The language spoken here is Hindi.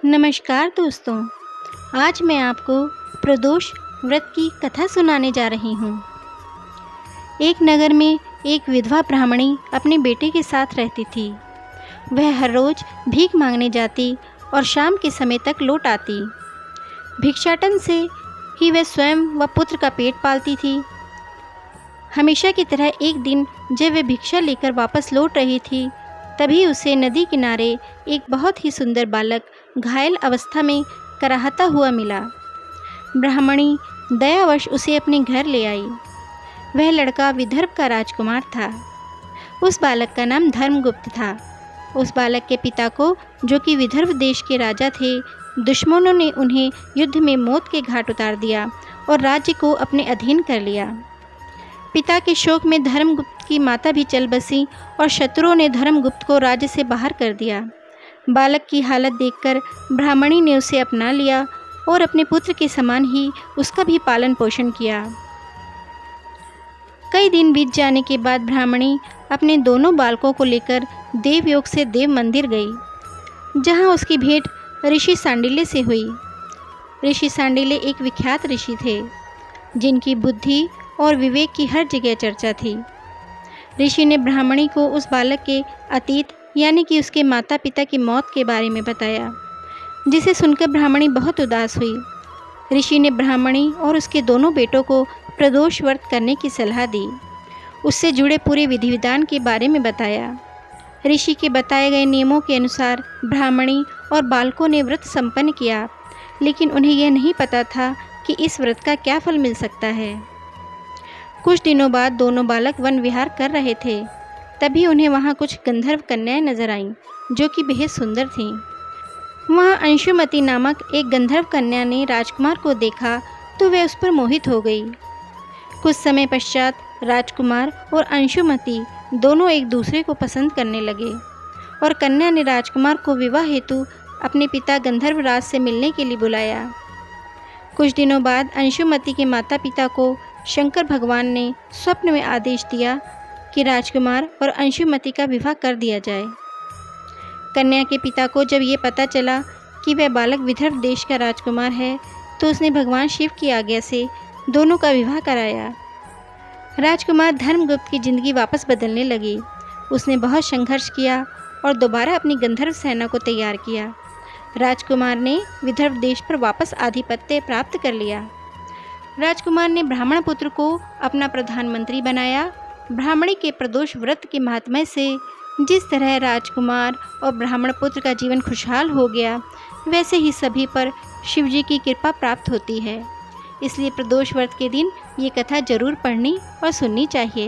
नमस्कार दोस्तों, आज मैं आपको प्रदोष व्रत की कथा सुनाने जा रही हूँ। एक नगर में एक विधवा ब्राह्मणी अपने बेटे के साथ रहती थी। वह हर रोज़ भीख मांगने जाती और शाम के समय तक लौट आती। भिक्षाटन से ही वह स्वयं व पुत्र का पेट पालती थी। हमेशा की तरह एक दिन जब वह भिक्षा लेकर वापस लौट रही थी, तभी उसे नदी किनारे एक बहुत ही सुंदर बालक घायल अवस्था में कराहता हुआ मिला। ब्राह्मणी दयावश उसे अपने घर ले आई। वह लड़का विदर्भ का राजकुमार था। उस बालक का नाम धर्मगुप्त था। उस बालक के पिता को, जो कि विदर्भ देश के राजा थे, दुश्मनों ने उन्हें युद्ध में मौत के घाट उतार दिया और राज्य को अपने अधीन कर लिया। पिता के शोक में धर्मगुप्त की माता भी चल बसी और शत्रुओं ने धर्मगुप्त को राज्य से बाहर कर दिया। बालक की हालत देखकर ब्राह्मणी ने उसे अपना लिया और अपने पुत्र के समान ही उसका भी पालन पोषण किया। कई दिन बीत जाने के बाद ब्राह्मणी अपने दोनों बालकों को लेकर देवयोग से देव मंदिर गई, जहां उसकी भेंट ऋषि सांडिल्य से हुई। ऋषि सांडिल्य एक विख्यात ऋषि थे, जिनकी बुद्धि और विवेक की हर जगह चर्चा थी। ऋषि ने ब्राह्मणी को उस बालक के अतीत यानी कि उसके माता पिता की मौत के बारे में बताया, जिसे सुनकर ब्राह्मणी बहुत उदास हुई। ऋषि ने ब्राह्मणी और उसके दोनों बेटों को प्रदोष व्रत करने की सलाह दी। उससे जुड़े पूरे विधि विधान के बारे में बताया। ऋषि के बताए गए नियमों के अनुसार ब्राह्मणी और बालकों ने व्रत संपन्न किया, लेकिन उन्हें यह नहीं पता था कि इस व्रत का क्या फल मिल सकता है। कुछ दिनों बाद दोनों बालक वन विहार कर रहे थे। तभी उन्हें वहाँ कुछ गंधर्व कन्याएं नजर आईं, जो कि बेहद सुंदर थीं। वहाँ अंशुमती नामक एक गंधर्व कन्या ने राजकुमार को देखा तो वह उस पर मोहित हो गई। कुछ समय पश्चात राजकुमार और अंशुमती दोनों एक दूसरे को पसंद करने लगे और कन्या ने राजकुमार को विवाह हेतु अपने पिता गंधर्वराज से मिलने के लिए बुलाया। कुछ दिनों बाद अंशुमती के माता पिता को शंकर भगवान ने स्वप्न में आदेश दिया कि राजकुमार और अंशुमती का विवाह कर दिया जाए। कन्या के पिता को जब ये पता चला कि वह बालक विदर्भ देश का राजकुमार है, तो उसने भगवान शिव की आज्ञा से दोनों का विवाह कराया। राजकुमार धर्मगुप्त की जिंदगी वापस बदलने लगी। उसने बहुत संघर्ष किया और दोबारा अपनी गंधर्व सेना को तैयार किया। राजकुमार ने विदर्भ देश पर वापस आधिपत्य प्राप्त कर लिया। राजकुमार ने ब्राह्मण पुत्र को अपना प्रधानमंत्री बनाया। ब्राह्मणी के प्रदोष व्रत के महात्म्य से जिस तरह राजकुमार और ब्राह्मण पुत्र का जीवन खुशहाल हो गया, वैसे ही सभी पर शिवजी की कृपा प्राप्त होती है। इसलिए प्रदोष व्रत के दिन ये कथा जरूर पढ़नी और सुननी चाहिए।